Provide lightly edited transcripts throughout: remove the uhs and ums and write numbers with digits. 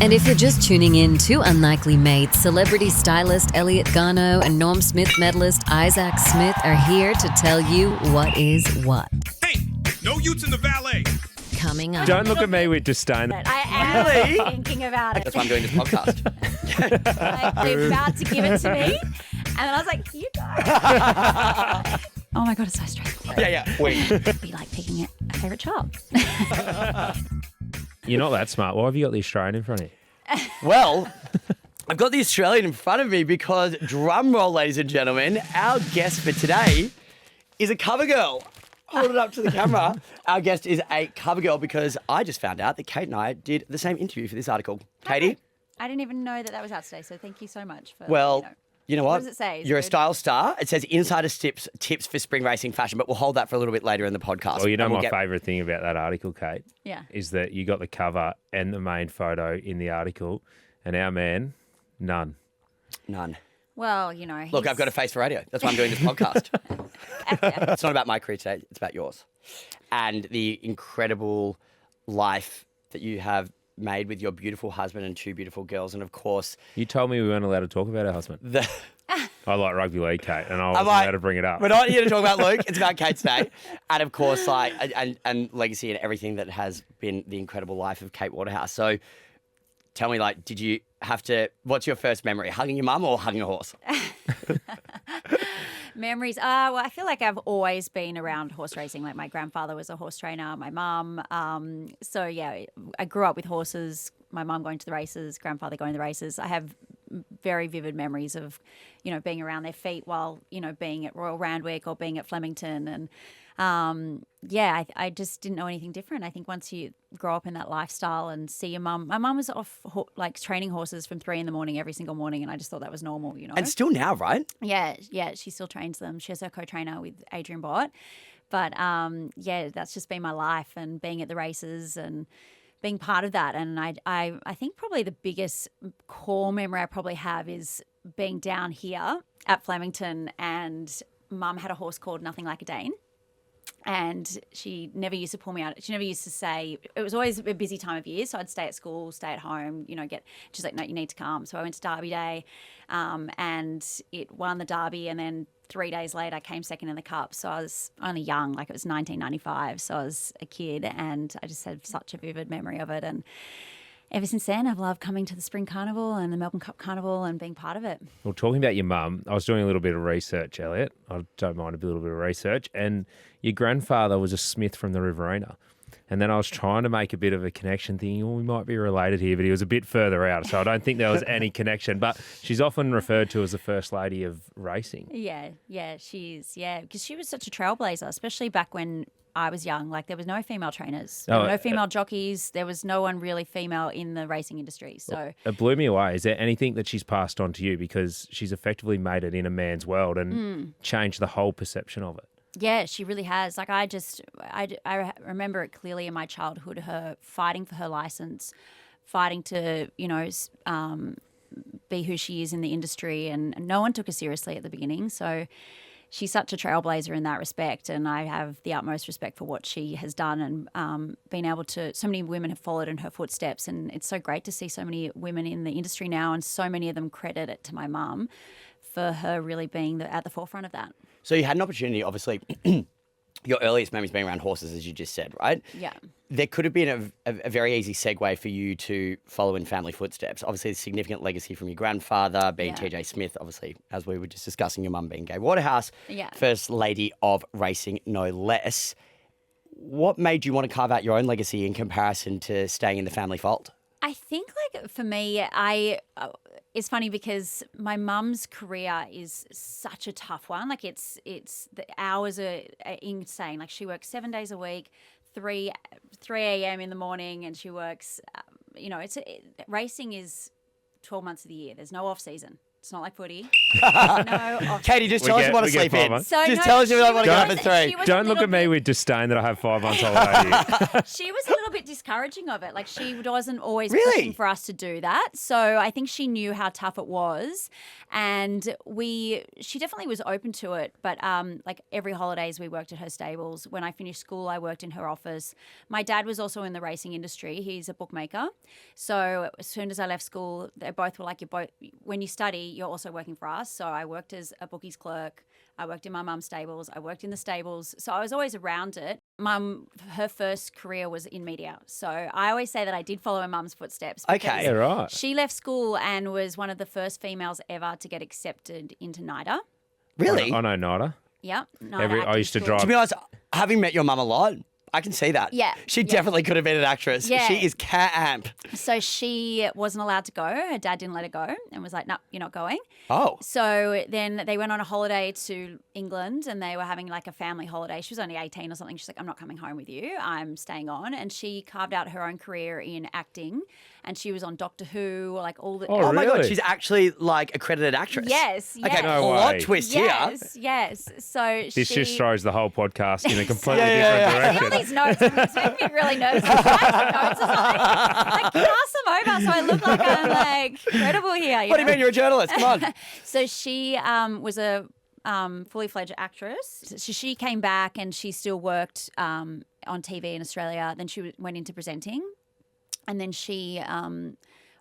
And if you're just tuning in, two unlikely mates, celebrity stylist Elliot Garno and Norm Smith medalist Isaac Smith are here to tell you what is what. Hey, no utes in the valet. Coming up. Don't look at me with disdain. I am thinking about it. That's why I'm doing this podcast. They're about to give it to me. And then I was like, you go. Oh my God, it's so stressful. Yeah. Wait. It'd be like picking a favourite child. You're not that smart. Why have you got the Australian in front of you? Well, I've got the Australian in front of me because, drum roll, ladies and gentlemen, our guest for today is a cover girl. Hold it up to the camera. Our guest is a cover girl because I just found out that Kate and I did the same interview for this article. Katie? I didn't even know that was out today, so thank you so much for, Well, you know what? What does it say? Is You're it a good? style star. It says insider tips for spring racing fashion, but we'll hold that for a little bit later in the podcast. Well, you know And we'll my get- favourite thing about that article, Kate, Yeah. is that you got the cover and the main photo in the article, and our man, none. None. Well, you know. Look, he's- I've got a face for radio. That's why I'm doing this podcast. It's not about my career today. It's about yours. And the incredible life that you have made with your beautiful husband and two beautiful girls. And, of course, You told me we weren't allowed to talk about our husband. the... I like rugby league, Kate, and I wasn't like, allowed to bring it up. We're not here to talk about Luke. It's about Kate today. And, of course, like and legacy and everything that has been the incredible life of Kate Waterhouse. So tell me, like, did you have to... What's your first memory? Hugging your mum or hugging a horse? Memories. Well, I feel like I've always been around horse racing. Like my grandfather was a horse trainer, my mum. So yeah, I grew up with horses. My mum going to the races, grandfather going to the races. I have very vivid memories of, being around their feet while, being at Royal Randwick or being at Flemington. And I just didn't know anything different. I think once you grow up in that lifestyle and see your mum, my mum was off training horses from 3 a.m. every single morning, and I just thought that was normal, And still now, right? Yeah, she still trains them. She has her co-trainer with Adrian Bott. But that's just been my life, and being at the races and being part of that. And I think probably the biggest core memory I probably have is being down here at Flemington, and Mum had a horse called Nothing Like a Dane. And she never used to pull me out. She never used to say, it was always a busy time of year. So I'd stay at school, stay at home, she's like, no, you need to come. So I went to Derby Day and it won the Derby. And then 3 days later, I came second in the Cup. So I was only young, like it was 1995. So I was a kid, and I just had such a vivid memory of it. And ever since then, I've loved coming to the Spring Carnival and the Melbourne Cup Carnival and being part of it. Well, talking about your mum, I was doing a little bit of research, Elliot. I don't mind a little bit of research. And your grandfather was a smith from the Riverina. And then I was trying to make a bit of a connection, thinking, well, we might be related here, but he was a bit further out. So I don't think there was any connection. But she's often referred to as the first lady of racing. Yeah, she is. Yeah, because she was such a trailblazer, especially back when I was young. Like there was no female trainers, there were no female jockeys. There was no one really female in the racing industry. So it blew me away. Is there anything that she's passed on to you? Because she's effectively made it in a man's world and changed the whole perception of it. yeah, she really has. Like I remember it clearly in my childhood, her fighting for her license, fighting to, be who she is in the industry, and no one took her seriously at the beginning. So she's such a trailblazer in that respect, and I have the utmost respect for what she has done, and been able to. So many women have followed in her footsteps, and it's so great to see so many women in the industry now, and so many of them credit it to my mum for her really being at the forefront of that. So you had an opportunity, obviously, your earliest memories being around horses, as you just said, right? Yeah. There could have been a very easy segue for you to follow in family footsteps. Obviously, a significant legacy from your grandfather being TJ Smith, obviously, as we were just discussing, your mum being Gay Waterhouse, first lady of racing, no less. What made you want to carve out your own legacy in comparison to staying in the family fold? I think, like, for me, it's funny because my mum's career is such a tough one. Like, it's the hours are insane. Like, she works 7 days a week, 3 a.m. in the morning, and she works, racing is 12 months of the year. There's no off season. It's not like footy. No off Katie, just tell us you want to get sleep 5 in. months. Just tell us you don't want to go up at 3. She was Don't a look little at me bit- with disdain that I have 5 months holiday here. She was a little little bit discouraging of it. Like she wasn't always Really? pushing for us to do that. So I think she knew how tough it was, and she definitely was open to it. But like every holidays we worked at her stables. When I finished school, I worked in her office. My dad was also in the racing industry. He's a bookmaker. So as soon as I left school, they both were like, when you study, you're also working for us. So I worked as a bookies clerk. I worked in my mum's stables. I worked in the stables. So I was always around it. Mum, her first career was in media. So I always say that I did follow my mum's footsteps. Okay. Yeah, right. She left school and was one of the first females ever to get accepted into NIDA. Really? I know Nada. Yep. I used to school. drive. To be honest, having met your mum a lot, I can see that. Yeah, She yeah. definitely could have been an actress. Yeah. She is camp. So she wasn't allowed to go. Her dad didn't let her go and was like, no, you're not going. Oh. So then they went on a holiday to England and they were having like a family holiday. She was only 18 or something. She's like, I'm not coming home with you. I'm staying on. And she carved out her own career in acting. And she was on Doctor Who, like all the. Oh, Oh my God, really? she's actually like accredited actress. Yes, yes. Okay, No plot way. twist here. Yes, yes. So This she. just throws the whole podcast in a completely Yeah, yeah, different All direction. these notes, it's making me really nervous. Can I have some notes or something? Like, pass them over so I look like I'm like credible here. What do you mean you're a journalist? Come on. So she was a fully fledged actress. So she came back and she still worked on TV in Australia. Then she went into presenting, and then she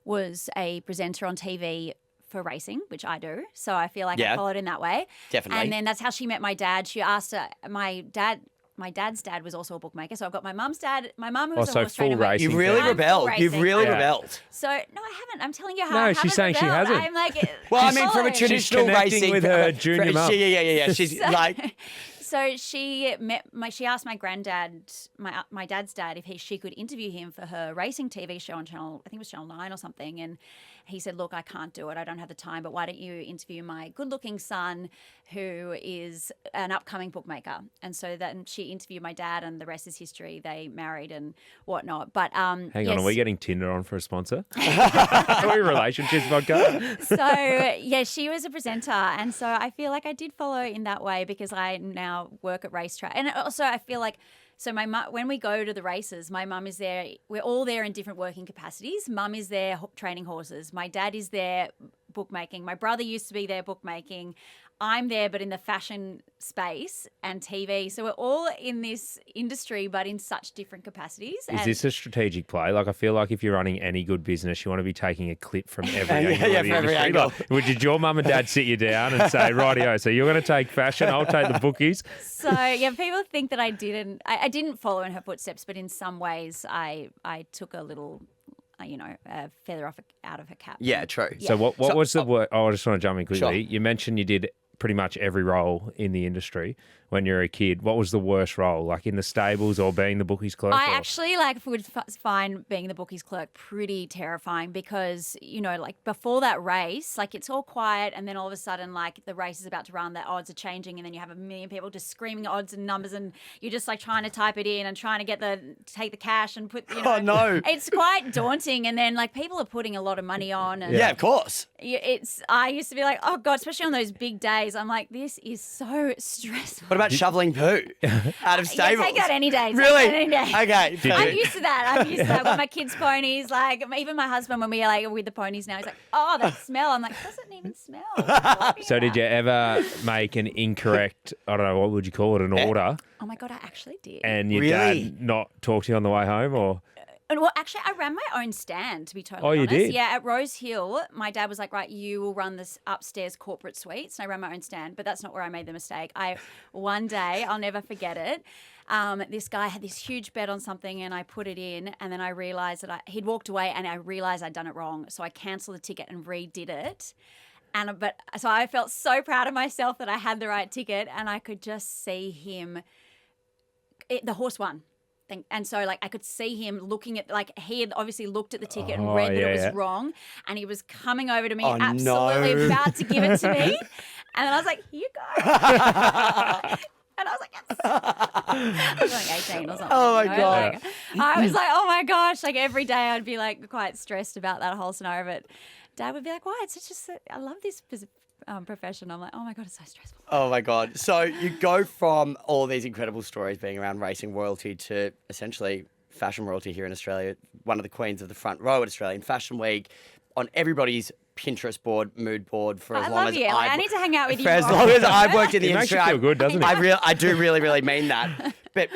was a presenter on TV for racing, which I do. So I feel like Yeah. I followed in that way. Definitely. And then that's how she met my dad. She asked her, my dad's dad was also a bookmaker. So I've got my mum's dad. My mum was Also a horse trainer. full racing You really fan. rebelled. full You've racing. really Yeah. rebelled. So no, I haven't. I'm telling you how. No, I she's haven't saying she rebelled. hasn't. I'm like, Well, I I'm mean, from a following. traditional connecting racing with her junior mum. Yeah. She's like, So she she asked my granddad, my dad's dad, if she could interview him for her racing TV show on I think it was Channel 9 or something. And he said, look, I can't do it. I don't have the time, but why don't you interview my good-looking son who is an upcoming bookmaker? And so then she interviewed my dad, and the rest is history. They married and whatnot. But Hang on, yes. are we getting Tinder on for a sponsor? Are we relationships podcast? So yeah, she was a presenter, and so I feel like I did follow in that way because I now work at racetrack, and also I feel like. So my mum, when we go to the races, my mum is there. We're all there in different working capacities. Mum is there training horses. My dad is there bookmaking. My brother used to be there bookmaking. I'm there, but in the fashion space and TV. So we're all in this industry, but in such different capacities. Is this a strategic play? Like, I feel like if you're running any good business, you want to be taking a clip from every Yeah, angle yeah, of the from every industry. angle. Like, did your mum and dad sit you down and say, rightio, so you're going to take fashion, I'll take the bookies? So yeah, people think that I didn't follow in her footsteps, but in some ways I took a little, a feather out of her cap. yeah, true. So what was the work? Oh, I just want to jump in quickly. Sure. You mentioned you did pretty much every role in the industry when you were a kid. What was the worst role, like in the stables or being the bookies clerk? I or- actually would find being the bookies clerk pretty terrifying because, like before that race, like it's all quiet and then all of a sudden like the race is about to run, the odds are changing and then you have a million people just screaming odds and numbers and you're just like trying to type it in and trying to take the cash and put, Oh, no. It's quite daunting and then like people are putting a lot of money on and Yeah, of course. I used to be like, oh God, especially on those big days. I'm like, this is so stressful. What about shoveling poo out of stables? Yeah, take that any day. Take Really? that any day. Okay. I'm used to that. With my kids' ponies. Like even my husband, when we are with the ponies now, he's like, "Oh, that smell." I'm like, "It doesn't even smell." So did you ever make an incorrect, I don't know, what would you call it, an order, Oh my God, I actually did. and your Really? dad not talk to you on the way home, or? Well, actually, I ran my own stand, to be totally Oh, you honest. did? Yeah, at Rose Hill, my dad was like, right, you will run this upstairs corporate suites. And I ran my own stand, but that's not where I made the mistake. One day, I'll never forget it, this guy had this huge bet on something and I put it in and then I realised that he'd walked away and I realised I'd done it wrong. So I cancelled the ticket and redid it. So I felt so proud of myself that I had the right ticket and I could just see him, the horse won. And so, like, I could see him looking at, like, he had obviously looked at the ticket and read that it was wrong. And he was coming over to me, absolutely about to give it to me. And then I was like, here you go. And I was like, yes. I was like 18 or something. Oh, my God. Like, I was like, oh, my gosh. Like, every day I'd be, like, quite stressed about that whole scenario. But Dad would be like, why? It's just, I love this profession. I'm like, oh, my God, it's so stressful. Oh, my God. So you go from all these incredible stories being around racing royalty to essentially fashion royalty here in Australia, one of the queens of the front row at Australian Fashion Week, on everybody's Pinterest board, mood board for as long as I need to hang out with you for as more. long as I've worked in the It makes industry. you feel good, doesn't it? I do really, really mean that. But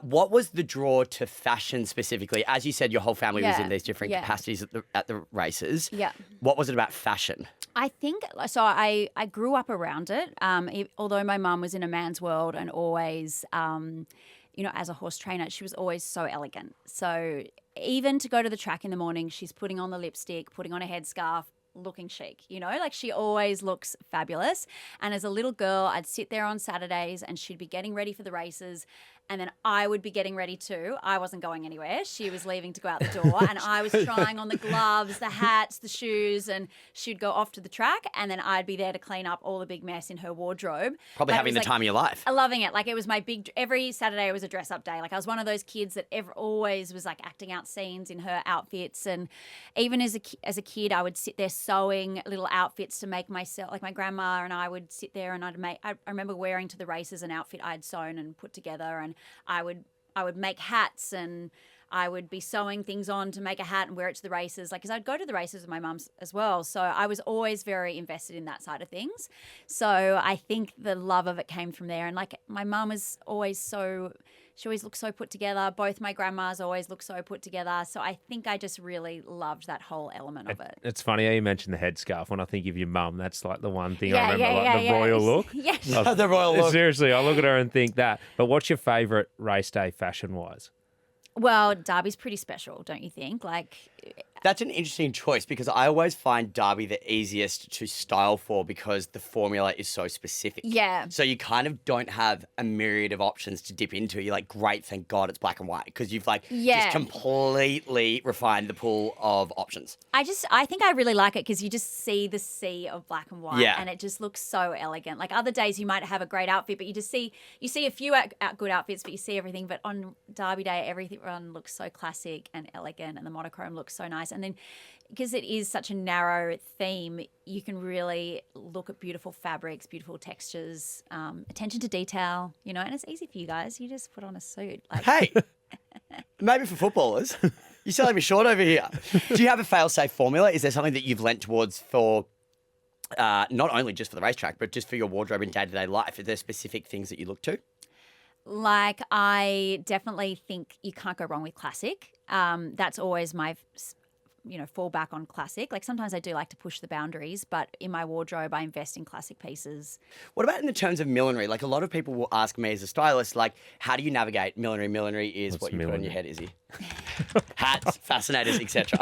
what was the draw to fashion specifically? As you said, your whole family was in these different capacities at the races. Yeah. What was it about fashion? I think so. I grew up around it. Although my mum was in a man's world and always, as a horse trainer, she was always so elegant. So even to go to the track in the morning, she's putting on the lipstick, putting on a headscarf, looking chic, like she always looks fabulous. And as a little girl, I'd sit there on Saturdays and she'd be getting ready for the races. And then I would be getting ready too. I wasn't going anywhere. She was leaving to go out the door. And I was trying on the gloves, the hats, the shoes, and she'd go off to the track. And then I'd be there to clean up all the big mess in her wardrobe. Probably having the time of your life. Loving it. Like it was every Saturday was a dress up day. Like I was one of those kids that always was like acting out scenes in her outfits. And even as a kid, I would sit there sewing little outfits to make myself, like my grandma and I would sit there and I remember wearing to the races an outfit I'd sewn and put together, and I would make hats and I would be sewing things on to make a hat and wear it to the races. Like, because I'd go to the races with my mum as well. So I was always very invested in that side of things. So I think the love of it came from there. And like my mum is always she always looked so put together. Both my grandmas always looked so put together. So I think I just really loved that whole element of it. It's funny how you mentioned the headscarf. When I think of your mum, that's like the one thing I remember, the royal look. Yes. The royal look. Seriously, I look at her and think that. But what's your favourite race day fashion-wise? Well, Derby's pretty special, don't you think? Like, That's an interesting choice because I always find Derby the easiest to style for because the formula is so specific. Yeah. So you kind of don't have a myriad of options to dip into. You're like, great, thank God it's black and white because you've just completely refined the pool of options. I think I really like it because you just see the sea of black and white and it just looks so elegant. Like other days you might have a great outfit, but you see a few good outfits, but you see everything. But on Derby Day, everyone looks so classic and elegant and the monochrome looks so nice. And then because it is such a narrow theme, you can really look at beautiful fabrics, beautiful textures, attention to detail, and it's easy for you guys. You just put on a suit. Hey, maybe for footballers. You're selling me short over here. Do you have a fail-safe formula? Is there something that you've lent towards for not only just for the racetrack, but just for your wardrobe in day-to-day life? Are there specific things that you look to? Like, I definitely think you can't go wrong with classic. That's always my fall back on classic. Like sometimes I do like to push the boundaries, but in my wardrobe I invest in classic pieces. What about in the terms of millinery? Like a lot of people will ask me as a stylist, like, how do you navigate millinery? Millinery is what you put on your head, Izzy. Hats, fascinators, etc.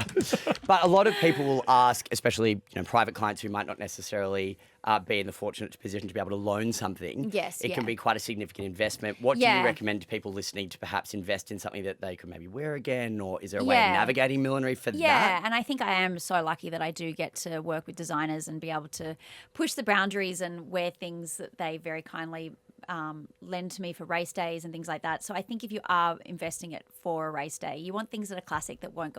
But a lot of people will ask, especially private clients who might not necessarily be in the fortunate position to be able to loan something. Yes, it can be quite a significant investment. What do you recommend to people listening to perhaps invest in something that they could maybe wear again, or is there a way of navigating millinery for that? Yeah, and I think I am so lucky that I do get to work with designers and be able to push the boundaries and wear things that they very kindly lend to me for race days and things like that. So I think if you are investing it for a race day, you want things that are classic that won't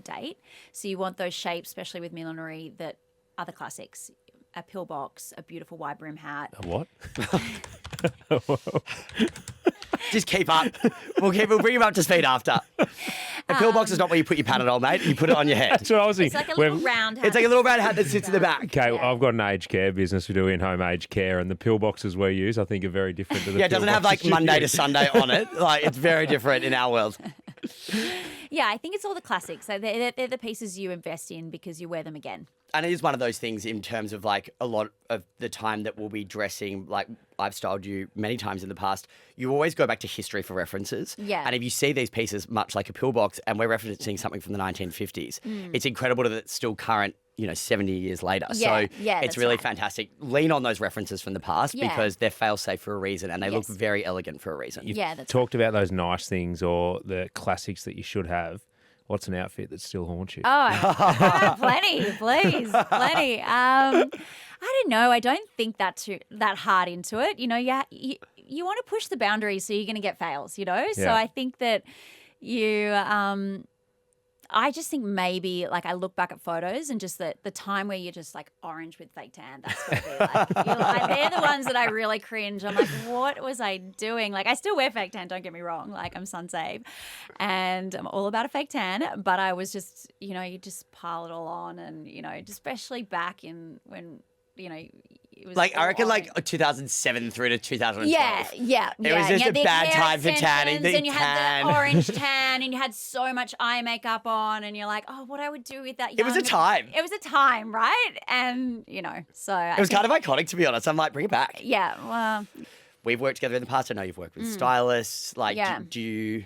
date. So you want those shapes, especially with millinery, that are the classics. A pillbox, a beautiful wide brim hat. A what? Just keep up. We'll bring you up to speed after. A pillbox is not where you put your Panadol, mate. You put it on your head. That's what I was It's thinking. like a little round hat. It's like a little round hat that sits in the back. Okay, I've got an aged care business. We do in-home aged care, and the pillboxes we use, I think, are very different to the Yeah, it doesn't have like pillboxes you Monday to use. Sunday on it. Like it's very different in our world. Yeah, I think it's all the classics. So they're the pieces you invest in because you wear them again. And it is one of those things in terms of like a lot of the time that we'll be dressing, like I've styled you many times in the past, you always go back to history for references. Yeah. And if you see these pieces much like a pillbox and we're referencing something from the 1950s, it's incredible that it's still current, 70 years later. Yeah, so yeah, it's that's really right. fantastic. Lean on those references from the past because they're fail-safe for a reason and they look Yes. very elegant for a reason. Yeah, that's Talked about those nice things or the classics that you should have. What's an outfit that still haunts you? Oh, plenty, please, plenty. I don't know. I don't think that hard into it. You want to push the boundaries, so you're going to get fails. So Yeah. I think that you, I just think maybe like I look back at photos and just the time where you're just like orange with fake tan. That's gotta be like, they're the ones that I really cringe. I'm like, what was I doing? Like I still wear fake tan. Don't get me wrong. Like I'm sun safe, and I'm all about a fake tan. But I was just, you just pile it all on, and especially back in when it was Like I reckon, orange. like 2007 through to 2012. Yeah. It was just a bad time for tanning. And you had the orange tan, and you had so much eye makeup on, and you're like, oh, what I would do with that. It was a time. It was a time, right? And so It was kind of iconic, to be honest. I'm like, bring it back. Yeah. Well, We've worked together in the past. I know you've worked with stylists. Like, Yeah. do you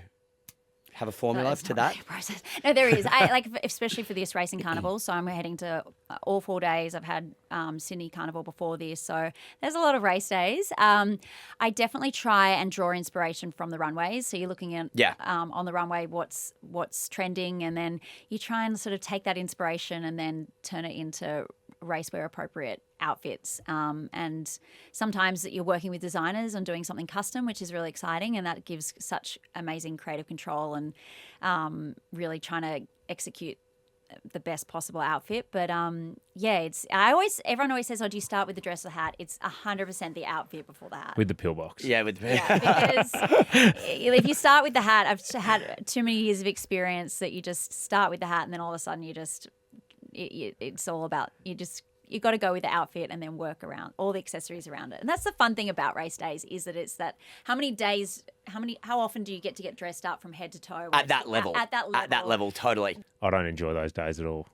have a formula it's to not that? a process. No, there is. I like, especially for this racing carnival. So I'm heading to all 4 days. I've had Sydney Carnival before this, so there's a lot of race days. I definitely try and draw inspiration from the runways. So you're looking at on the runway what's trending, and then you try and sort of take that inspiration and then turn it into racewear appropriate outfits. And sometimes you're working with designers on doing something custom, which is really exciting, and that gives such amazing creative control and really trying to execute the best possible outfit. But everyone always says, oh, do you start with the dress or the hat? It's 100% the outfit before the hat. With the pillbox. Yeah, with Because if you start with the hat, I've had too many years of experience that you just start with the hat and then all of a sudden you just it's all about you got to go with the outfit and then work around all the accessories around it. And that's the fun thing about race days, is that it's that how often do you get dressed up from head to toe at that level. At that level. At that level, totally. I don't enjoy those days at all.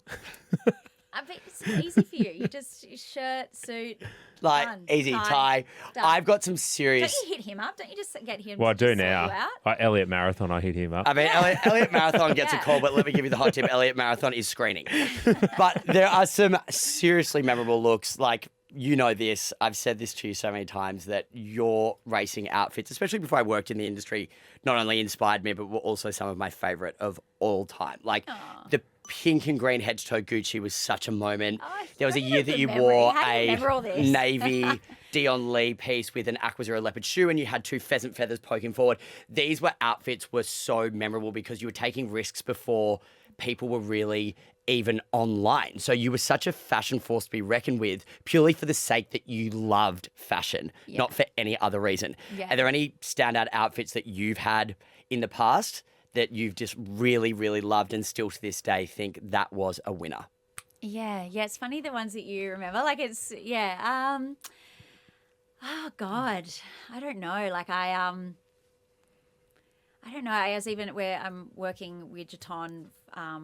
It's easy for you. You just shirt, suit, Like, done, easy, tie. done. I've got some Don't serious... you hit him up? Don't you just get him Well, I to do sort now. you out? Elliot Marathon, I hit him up. I mean, Elliot Marathon gets a Yeah. call, but let me give you the hot tip. Elliot Marathon is screening. But there are some seriously memorable looks. Like, you know this. I've said this to you so many times, that your racing outfits, especially before I worked in the industry, not only inspired me, but were also some of my favourite of all time. Like, the pink and green head-to-toe Gucci was such a moment. Oh, There was a that's year a that good you memory. wore How do you a remember all this? navy Dion Lee piece with an aqua zero leopard shoe, and you had 2 pheasant feathers poking forward. These outfits were so memorable because you were taking risks before people were really even online. So you were such a fashion force to be reckoned with, purely for the sake that you loved fashion, not for any other reason. Yeah. Are there any standout outfits that you've had in the past that you've just really, really loved and still to this day think that was a winner? Yeah, it's funny the ones that you remember. Like it's oh God, I don't know. Like I don't know. I was even where I'm working with Jaton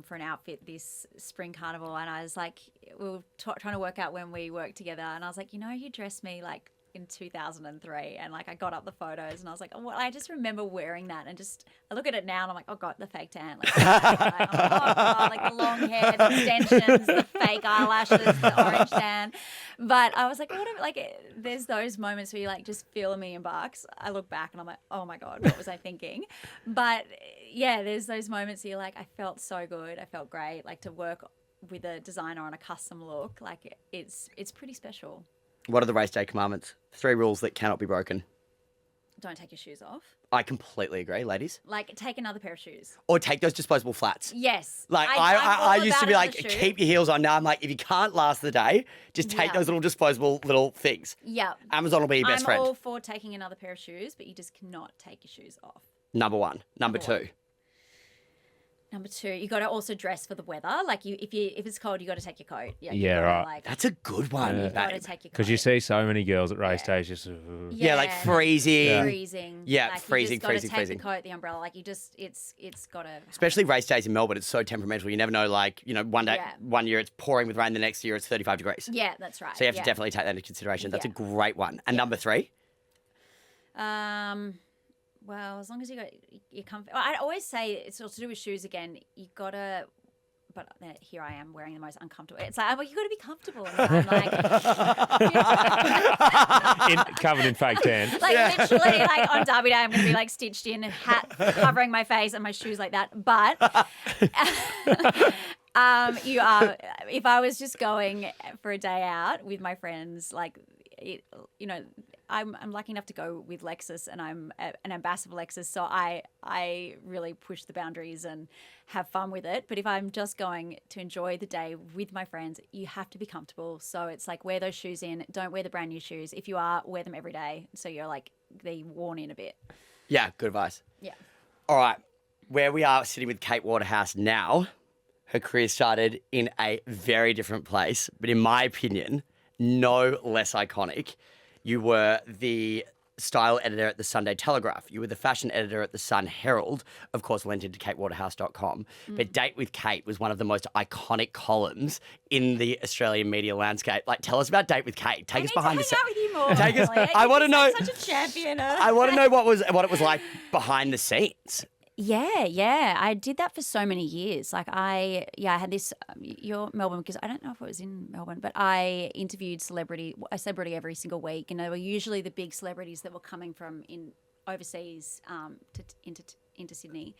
for an outfit this spring carnival, and I was like, we were trying to work out when we worked together, and I was like, you dressed me like in 2003, and like I got up the photos and I was like, oh, well, I just remember wearing that, and just I look at it now and I'm like, oh God, the fake tan, like, oh God, like the long hair, the extensions, the fake eyelashes, the orange tan. But I was like, there's those moments where you like just feel a million bucks. I look back and I'm like, oh my God, what was I thinking? But yeah, there's those moments where you're like, I felt so good, I felt great. Like to work with a designer on a custom look, like it's pretty special. What are the race day commandments? 3 rules that cannot be broken. Don't take your shoes off. I completely agree, ladies. Like, take another pair of shoes. Or take those disposable flats. Yes. Like, I'm all I used to about be like, another shoe. keep your heels on. Now I'm like, if you can't last the day, just take Yeah. those little disposable little things. Yeah. Amazon will be your best I'm friend. all for taking another pair of shoes, but you just cannot take your shoes off. Number 1. Number 2. one. Number 2, you got to also dress for the weather. Like if it's cold, you got to take your coat. You Yeah, gotta, right. Like, That's a good one, you got to babe. take your coat. Because you see so many girls at race days just... Yeah, like freezing. freezing. Yeah, like, freezing, you just gotta freezing, take freezing. the coat, the umbrella. Like you just, it's got to. Especially race days in Melbourne, it's so temperamental. You never know, like, one day, Yeah. one year it's pouring with rain, the next year it's 35 degrees. Yeah, that's right. So you have to definitely take that into consideration. That's a Yeah. great one. And number 3? Well, as long as you got your comfort. I always say it's all to do with shoes again. You gotta. But here I am wearing the most uncomfortable. It's like, well, you got to be comfortable. And I'm like, covered in fake tan. literally, like on Derby Day, I'm going to be like stitched in, hat covering my face, and my shoes like that. But if I was just going for a day out with my friends, like, I'm lucky enough to go with Lexus, and I'm an ambassador for Lexus, so I really push the boundaries and have fun with it. But if I'm just going to enjoy the day with my friends, you have to be comfortable. So it's like, wear those shoes in. Don't wear the brand new shoes. If you are, wear them every day, so you're like they worn in a bit. Yeah, good advice. Yeah. All right, where we are sitting with Kate Waterhouse now, her career started in a very different place, but in my opinion, no less iconic. You were the style editor at the Sunday Telegraph. You were the fashion editor at the Sun Herald. Of course, went into katewaterhouse.com. But Date with Kate was one of the most iconic columns in the Australian media landscape. Like, tell us about Date with Kate. Take us behind the scenes. With you more. Take us. I want to know. Such a champion. I want to know what it was like behind the scenes. Yeah. I did that for so many years. Like I had this, you're Melbourne, because I don't know if it was in Melbourne, but I interviewed a celebrity every single week. And they were usually the big celebrities that were coming from overseas into Sydney.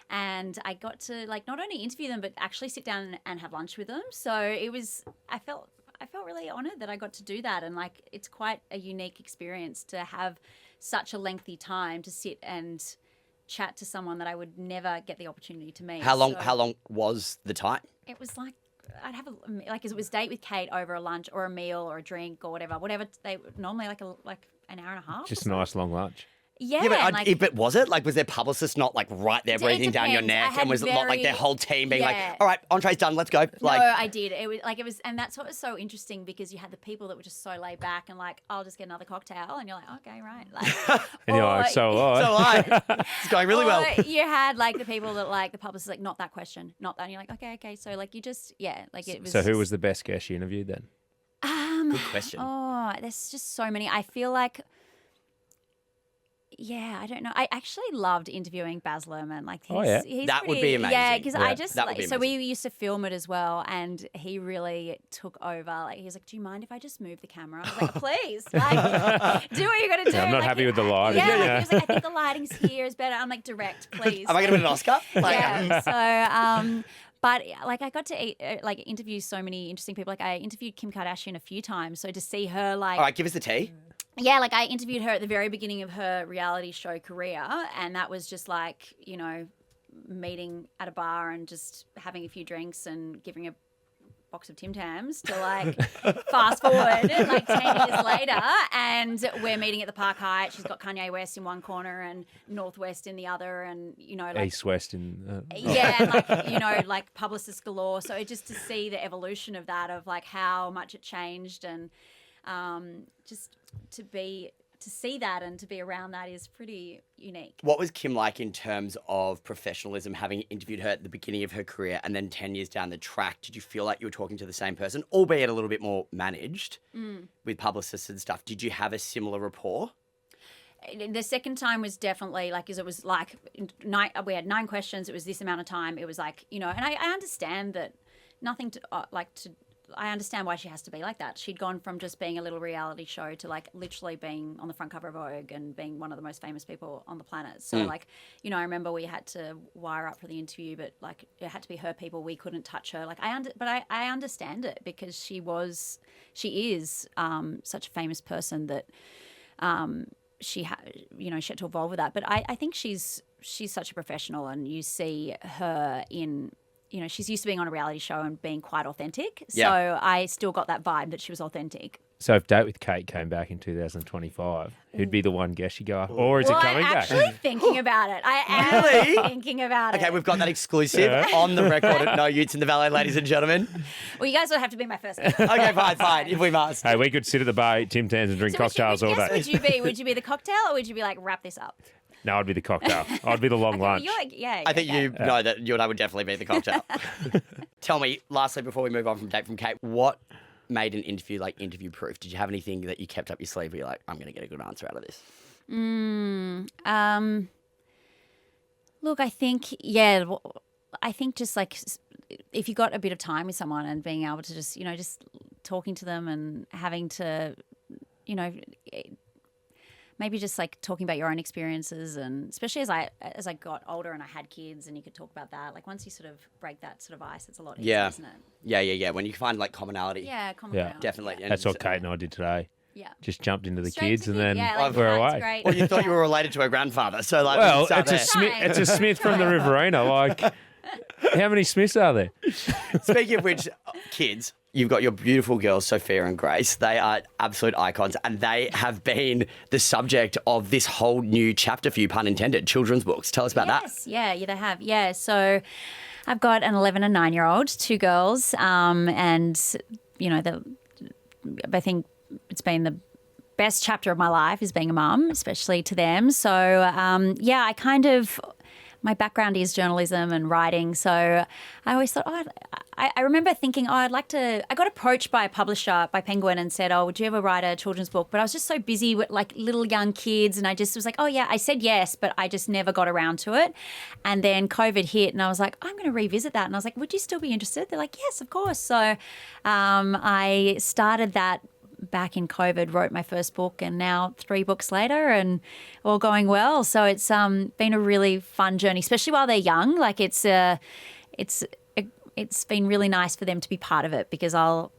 And I got to like not only interview them, but actually sit down and have lunch with them. So I felt really honoured that I got to do that. And like, it's quite a unique experience to have such a lengthy time to sit and chat to someone that I would never get the opportunity to meet. How long was the time? It was like, I'd have it was Date with Kate over a lunch or a meal or a drink or whatever they normally like an hour and a half. Just a nice long lunch. Yeah, but was it? Like, was their publicist not like right there breathing down your neck? And was it not like their whole team being like, all right, entree's done, let's go? Like, no, I did. It was, and that's what was so interesting, because you had the people that were just so laid back and like, I'll just get another cocktail. And you're like, okay, right. Like, And you're like, so it's going really well. You had like the people that like, the publicist, like, not that question, not that. And you're like, okay. So like, you just, like it was. So who was the best guest you interviewed then? Good question. Oh, there's just so many. I feel like, I don't know. I actually loved interviewing Baz Luhrmann. Like, he's that would be amazing. Yeah, because I just so we used to film it as well, and he really took over. Like, he was like, "Do you mind if I just move the camera?" I was like, "Please, like, do what you got to do." I'm not happy with the lighting. Yeah, he was like, "I think the lighting's here is better." I'm like, "Direct, please." Am I going to win an Oscar? Yeah. So, but like, I got to interview so many interesting people. Like, I interviewed Kim Kardashian a few times, so to see her like. All right, give us the tea. Yeah, like I interviewed her at the very beginning of her reality show career, and that was just like, meeting at a bar and just having a few drinks and giving a box of Tim Tams to like fast forward like 10 years later, and we're meeting at the Park Hyatt. She's got Kanye West in one corner and Northwest in the other, and like East West in like publicists galore. So just to see the evolution of that, of like how much it changed, and just to see that and to be around that is pretty unique. What was Kim like in terms of professionalism, having interviewed her at the beginning of her career and then 10 years down the track? Did you feel like you were talking to the same person, albeit a little bit more managed with publicists and stuff? Did you have a similar rapport? The second time was definitely like, because it was like we had 9 questions. It was this amount of time. It was like, and I understand that I understand why she has to be like that. She'd gone from just being a little reality show to like literally being on the front cover of Vogue and being one of the most famous people on the planet. So I remember we had to wire up for the interview, but like it had to be her people. We couldn't touch her. Like I understand it, because she is such a famous person that she had to evolve with that. But I think she's such a professional, and you see her in. She's used to being on a reality show and being quite authentic. So I still got that vibe that she was authentic. So if Date with Kate came back in 2025, who'd be the one guest you go after? Or is it coming back? I'm actually thinking about it. I am thinking about it. Okay, we've got that exclusive on the record at No Utes in the Valet, ladies and gentlemen. Well, you guys will have to be my first guest. Okay, fine, if we must. Hey, we could sit at the bar, eat Tim Tams and drink cocktails all day. Would you be? Would you be the cocktail, or would you be like, wrap this up? No, I'd be the cocktail. I'd be the long lunch. I think you know that you and I would definitely be the cocktail. Tell me, lastly, before we move on from Date from Kate, what made an interview like interview proof? Did you have anything that you kept up your sleeve where you're like, I'm going to get a good answer out of this? Look, I think just like if you got a bit of time with someone and being able to just, just talking to them and having to, maybe just like talking about your own experiences, and especially as I got older and I had kids, and you could talk about that. Like once you sort of break that sort of ice, it's a lot easier, isn't it? Yeah. When you find like commonality. Yeah, commonality. Definitely. That's what Kate and I did today. just jumped into the Straight kids to and kid. then Yeah, like, we're that's away. great. Well, you thought you were related to her grandfather, so like. Well, we start it's a there. Smith. Right. It's a Smith from the Riverina. Like, how many Smiths are there? Speaking of which, kids, you've got your beautiful girls, Sophia and Grace. They are absolute icons, and they have been the subject of this whole new chapter for you, pun intended, children's books. Tell us about that. Yes, yeah, they have. Yeah, so I've got an 11 and 9-year-old, 2 girls, and I think it's been the best chapter of my life is being a mum, especially to them. So I kind of. My background is journalism and writing, so I always thought, I remember thinking, I'd like to. I got approached by a publisher, by Penguin, and said, would you ever write a children's book? But I was just so busy with like little young kids, and I just was like, I said yes, but I just never got around to it. And then COVID hit, and I was like, I'm going to revisit that. And I was like, would you still be interested? They're like, yes, of course. So I started that back in COVID, wrote my first book, and now 3 books later and all going well. So it's been a really fun journey, especially while they're young. Like it's been really nice for them to be part of it because I'll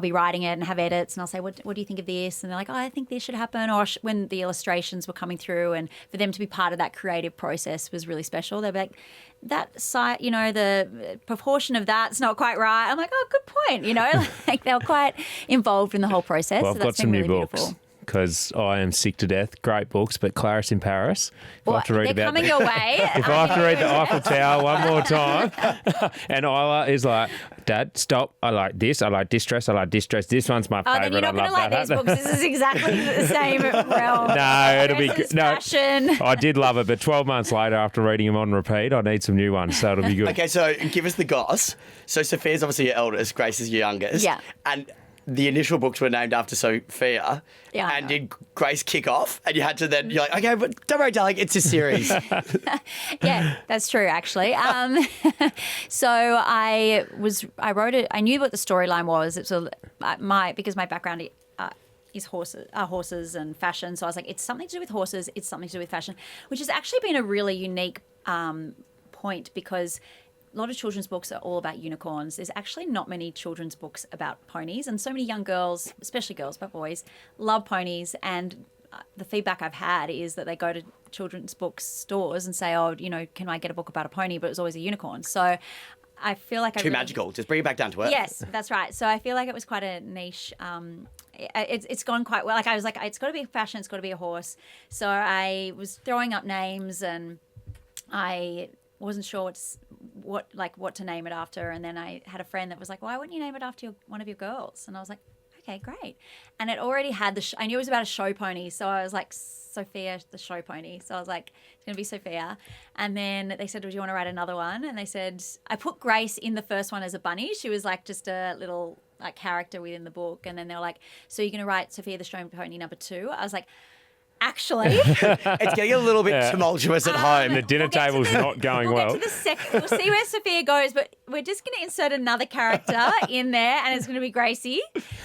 be writing it and have edits and I'll say, what do you think of this? And they're like, I think this should happen. Or when the illustrations were coming through, and for them to be part of that creative process was really special. They'd be like, that site, the proportion of that's not quite right. I'm like, good point. Like they're quite involved in the whole process. Well, so I've got that's some been new really books. beautiful. Because I am sick to death. Great books, but Clarice in Paris. If I have to read they're about coming your way. if I have to read the Eiffel Tower one more time, and Isla is like, Dad, stop. I like this. I like this dress. I like this dress. This one's my favourite. Then you're not going to like these that. books. This is exactly the same realm. No, it'll be This is good. No, fashion. I did love it, but 12 months later, after reading them on repeat, I need some new ones, so it'll be good. Okay, so give us the goss. So Sophia's obviously your eldest, Grace is your youngest. Yeah. And the initial books were named after Sophia. Yeah, I And know. did Grace kick off? And you had to then, you're like, okay, but don't worry, darling, it's a series. Yeah, that's true, actually. So I wrote it. I knew what the storyline was. It's because my background is horses and fashion. So I was like, it's something to do with horses. It's something to do with fashion, which has actually been a really unique point because a lot of children's books are all about unicorns. There's actually not many children's books about ponies, and so many young girls, especially girls but boys, love ponies. And the feedback I've had is that they go to children's book stores and say, can I get a book about a pony? But it was always a unicorn. So I feel like Too magical. Just bring it back down to earth. Yes, that's right. So I feel like it was quite a niche. It's gone quite well. Like I was like, it's got to be a fashion. It's got to be a horse. So I was throwing up names, and I wasn't sure what to name it after. And then I had a friend that was like, why wouldn't you name it after one of your girls? And I was like, okay, great. And it already had I knew it was about a show pony. So I was like, Sophia, the show pony. So I was like, it's going to be Sophia. And then they said, would you want to write another one? And they said, I put Grace in the first one as a bunny. She was like just a little like character within the book. And then they were like, so you're going to write Sophia the show pony number 2? I was like, actually, It's getting a little bit tumultuous at home. The dinner table's not going we'll well. get to the second. We'll see where Sophia goes, but we're just going to insert another character in there, and it's going to be Gracie.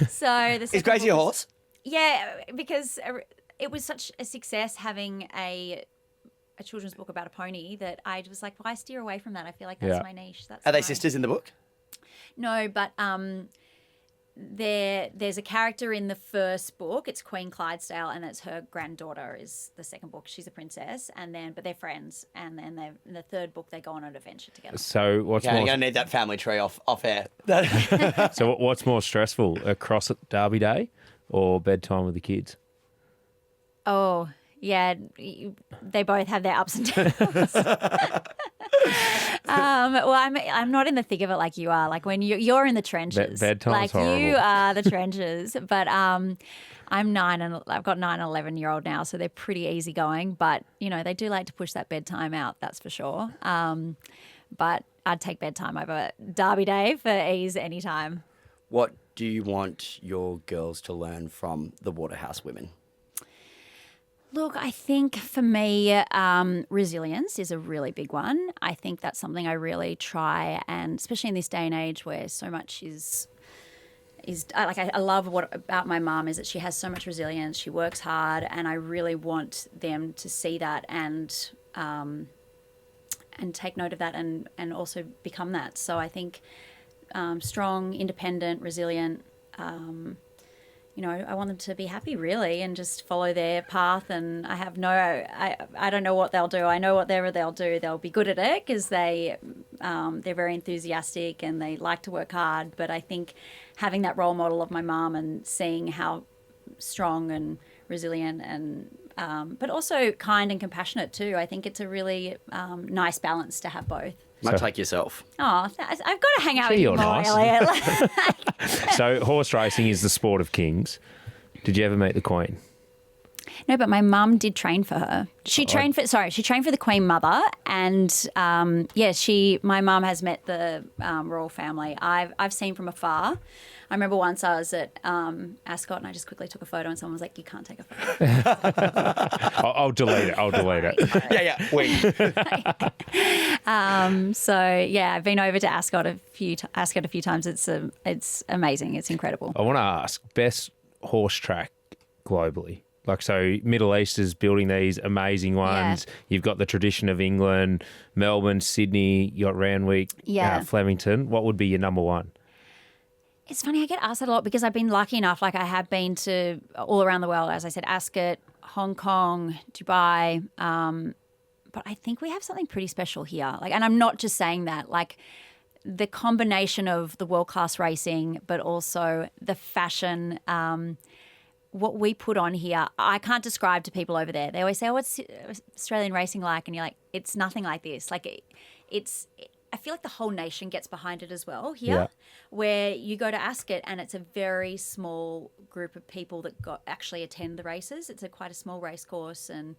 So Is Gracie a horse? Yeah, because it was such a success having a children's book about a pony that I was like, why steer away from that? I feel like that's my niche. Are they sisters in the book? No, but there's a character in the first book. It's Queen Clydesdale, and it's her granddaughter is the second book. She's a princess, but they're friends. And then in the third book, they go on an adventure together. So what's Okay, I'm more? going to need that family tree off air. So what's more stressful, a cross at Derby Day or bedtime with the kids? Oh, yeah, they both have their ups and downs. Well, I'm not in the thick of it like you are. Like when you're in the trenches, bedtime's like you horrible. are the trenches. But I'm 9 and I've got 9 and 11-year-old now, so they're pretty easygoing. But they do like to push that bedtime out. That's for sure. But I'd take bedtime over Derby Day for ease anytime. What do you want your girls to learn from the Waterhouse women? Look, I think for me, resilience is a really big one. I think that's something I really try, and especially in this day and age where so much is I love what about my mum is that she has so much resilience. She works hard, and I really want them to see that and take note of that and also become that. So I think strong, independent, resilient. I want them to be happy really and just follow their path. And I don't know what they'll do. I know whatever they'll do, they'll be good at it because they're very enthusiastic and they like to work hard. But I think having that role model of my mum and seeing how strong and resilient and but also kind and compassionate too. I think it's a really nice balance to have both. Much like yourself. Oh, I've got to hang out with you you're more, nice. Elliot. So horse racing is the sport of kings. Did you ever meet the Queen? No, but my mum did train for her. She trained for the Queen Mother, and my mum has met the royal family. I've seen from afar. I remember once I was at Ascot and I just quickly took a photo and someone was like, "You can't take a photo." I'll delete it. Yeah. Wait. I've been over to Ascot a few times. It's amazing. It's incredible. I want to ask, best horse track globally? Like, so Middle East is building these amazing ones. Yeah. You've got the tradition of England, Melbourne, Sydney, you got Randwick, Flemington. What would be your number one? It's funny, I get asked that a lot because I've been lucky enough, like I have been to all around the world, as I said, Ascot, Hong Kong, Dubai, but I think we have something pretty special here. Like, and I'm not just saying that, like the combination of the world-class racing, but also the fashion, what we put on here, I can't describe to people over there. They always say, "Oh, what's Australian racing like?" And you're like, "It's nothing like this." Like, I feel like the whole nation gets behind it as well here, where you go to Ascot and it's a very small group of people that actually attend the races. It's quite a small race course and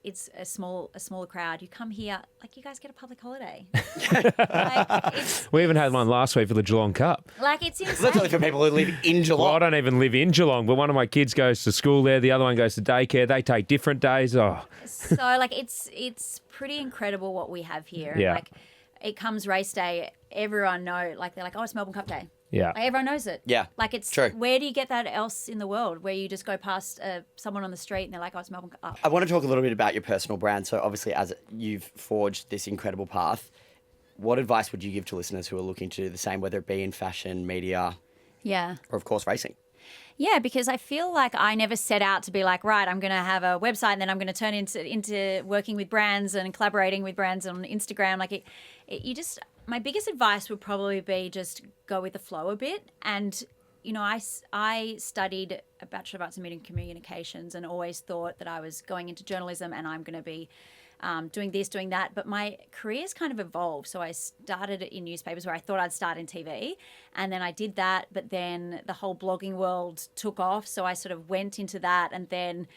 it's a smaller crowd. You come here, like you guys get a public holiday. We even had one last week for the Geelong Cup. Like it's insane. That's only for people who live in Geelong. Well, I don't even live in Geelong, but one of my kids goes to school there. The other one goes to daycare. They take different days. Oh, so like it's pretty incredible what we have here. Yeah. Like it comes race day, everyone know. Like they're like, "Oh, it's Melbourne Cup Day." yeah. Like, everyone knows it. Yeah, Like it's true. Where do you get that else in the world? Where you just go past someone on the street and they're like, "Oh, it's Melbourne Cup." I want to talk a little bit about your personal brand. So obviously, as you've forged this incredible path, what advice would you give to listeners who are looking to do the same, whether it be in fashion, media, Yeah. or of course racing? Yeah, because I feel like I never set out to be like, right, I'm going to have a website and then I'm going to turn into working with brands and collaborating with brands on Instagram. Like my biggest advice would probably be just go with the flow a bit. And, I studied a Bachelor of Arts in Media and Communications and always thought that I was going into journalism and I'm going to be doing this, doing that. But my career's kind of evolved. So I started in newspapers where I thought I'd start in TV. And then I did that. But then the whole blogging world took off. So I sort of went into that. And then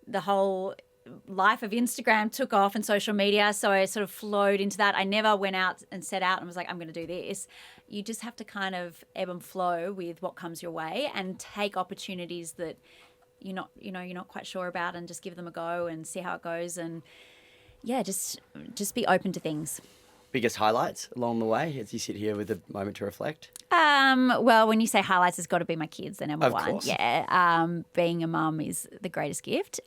the whole life of Instagram took off and social media. So I sort of flowed into that. I never went out and set out and was like, I'm going to do this. You just have to kind of ebb and flow with what comes your way and take opportunities that you're not quite sure about and just give them a go and see how it goes. And yeah, just be open to things. Biggest highlights along the way as you sit here with a moment to reflect? Well, when you say highlights, it's got to be my kids. They're number one. Of course. Yeah. Being a mum is the greatest gift.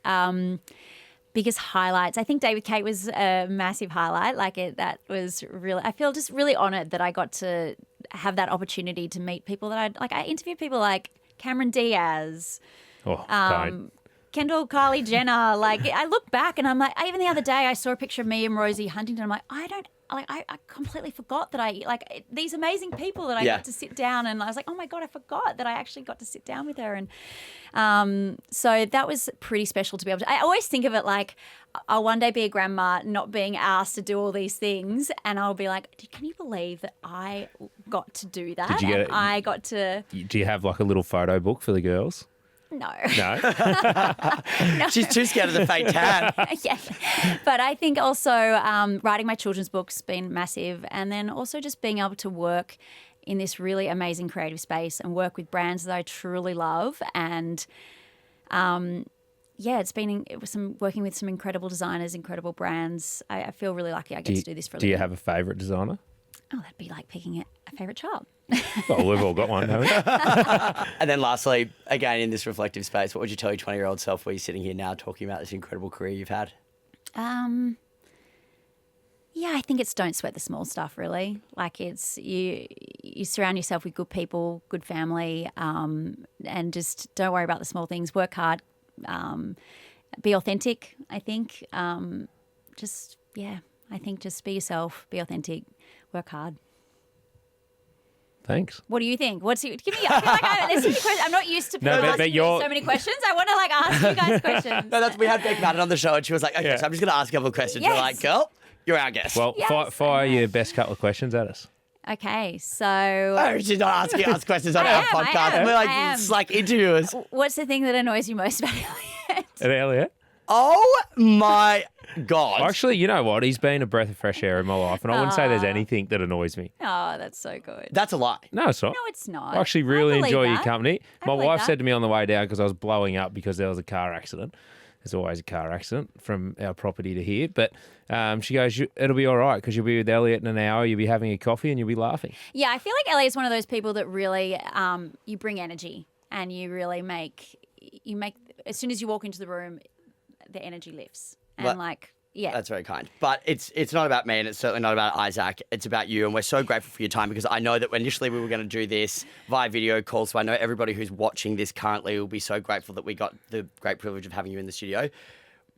Biggest highlights. I think David Kate was a massive highlight. That was really, I feel just really honoured that I got to have that opportunity to meet people that I interviewed people like Cameron Diaz. Oh, don't. Kendall, Kylie Jenner. I look back and I'm like, even the other day I saw a picture of me and Rosie Huntington. I'm like, I completely forgot that these amazing people that I got to sit down and I was like, oh my God, I forgot that I actually got to sit down with her. And so that was pretty special to be able to, I always think of it like I'll one day be a grandma not being asked to do all these things and I'll be like, can you believe that I got to do that? Did you get I got to. Do you have like a little photo book for the girls? No. No? She's too scared of the fake tan. Yeah. But I think also writing my children's book's been massive and then also just being able to work in this really amazing creative space and work with brands that I truly love and it was working with some incredible designers, incredible brands. I feel really lucky I get to do this for a living. Do you have a favourite designer? Oh, that'd be like picking a favourite child. Well, we've all got one, haven't we? And then lastly, again, in this reflective space, what would you tell your 20-year-old self where you're sitting here now talking about this incredible career you've had? Yeah, I think it's don't sweat the small stuff, really. Like it's you you surround yourself with good people, good family, and just don't worry about the small things. Work hard, be authentic. I think I think just be yourself, be authentic, work hard. Thanks. What do you think? Give me. I feel like there's so many questions. I'm not used to people asking me so many questions. I want to ask you guys questions. No, we had Beck Madden on the show, and she was like, "Okay, so I'm just going to ask a couple of questions." Yes. We're like, "Girl, you're our guest." Well, fire your best couple of questions at us. Okay, so Oh, she's not asking us questions on our podcast. We're like interviewers. What's the thing that annoys you most about Elliot? At Elliot? Oh my God. Actually, you know what? He's been a breath of fresh air in my life, and I wouldn't say there's anything that annoys me. Oh, that's so good. That's a lie. No, it's not. No, it's not. I actually really enjoy your that. company. I My believe wife that. said to me on the way down, because I was blowing up because there was a car accident. There's always a car accident from our property to here. But she goes, it'll be all right because you'll be with Elliot in an hour, you'll be having a coffee and you'll be laughing. Yeah, I feel like Elliot's one of those people that really you bring energy and you really make as soon as you walk into the room, the energy lifts. And That's very kind. But it's not about me, and it's certainly not about Isaac. It's about you, and we're so grateful for your time, because I know that initially we were going to do this via video call, so I know everybody who's watching this currently will be so grateful that we got the great privilege of having you in the studio.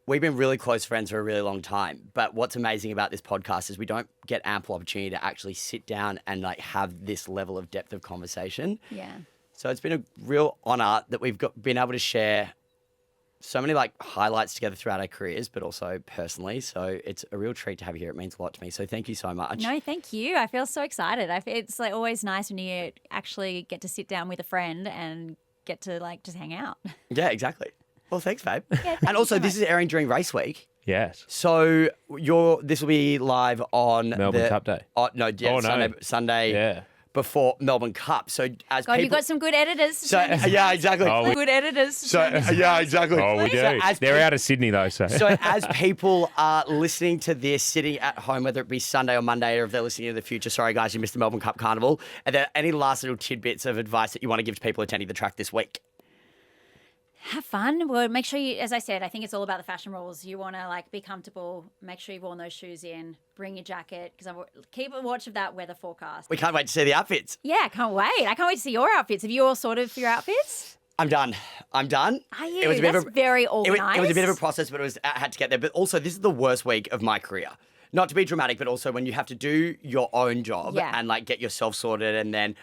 We've been really close friends for a really long time, but what's amazing about this podcast is we don't get ample opportunity to actually sit down and have this level of depth of conversation. Yeah. So it's been a real honour that we've been able to share so many highlights together throughout our careers, but also personally. So it's a real treat to have you here. It means a lot to me. So thank you so much. No, thank you. I feel so excited. It's always nice when you actually get to sit down with a friend and get to just hang out. Yeah, exactly. Well, thanks, babe. Yeah, and also, this is airing during race week. Yes. So this will be live on Melbourne Cup Day. Oh no, yeah, Sunday. Yeah. Before Melbourne Cup. So as God, you've got some good editors. So yeah, exactly. Good editors. So yeah, exactly. Oh, we do. They're out of Sydney though, so. So as people are listening to this, sitting at home, whether it be Sunday or Monday, or if they're listening in the future, sorry guys, you missed the Melbourne Cup Carnival. Are there any last little tidbits of advice that you want to give to people attending the track this week? Have fun. Well, make sure you, as I said, I think it's all about the fashion rules. You want to be comfortable. Make sure you've worn those shoes in. Bring your jacket, because keep a watch of that weather forecast. We can't wait to see the outfits. Yeah, I can't wait. I can't wait to see your outfits. Have you all sorted for your outfits? I'm done. Are you? It was very organised. It was a bit of a process, but I had to get there. But also, this is the worst week of my career. Not to be dramatic, but also when you have to do your own job and get yourself sorted, and then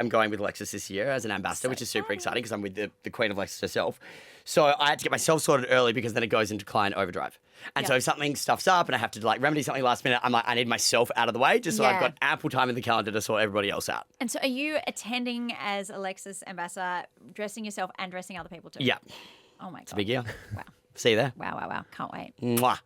I'm going with Lexus this year as an ambassador, which is super exciting because I'm with the queen of Lexus herself. So I had to get myself sorted early because then it goes into client overdrive. And so if something stuffs up and I have to remedy something last minute, I'm like, I need myself out of the way just so I've got ample time in the calendar to sort everybody else out. And so are you attending as a Lexus ambassador, dressing yourself and dressing other people too? Yeah. Oh my God. It's a big year. Wow. See you there. Wow. Can't wait. Mwah.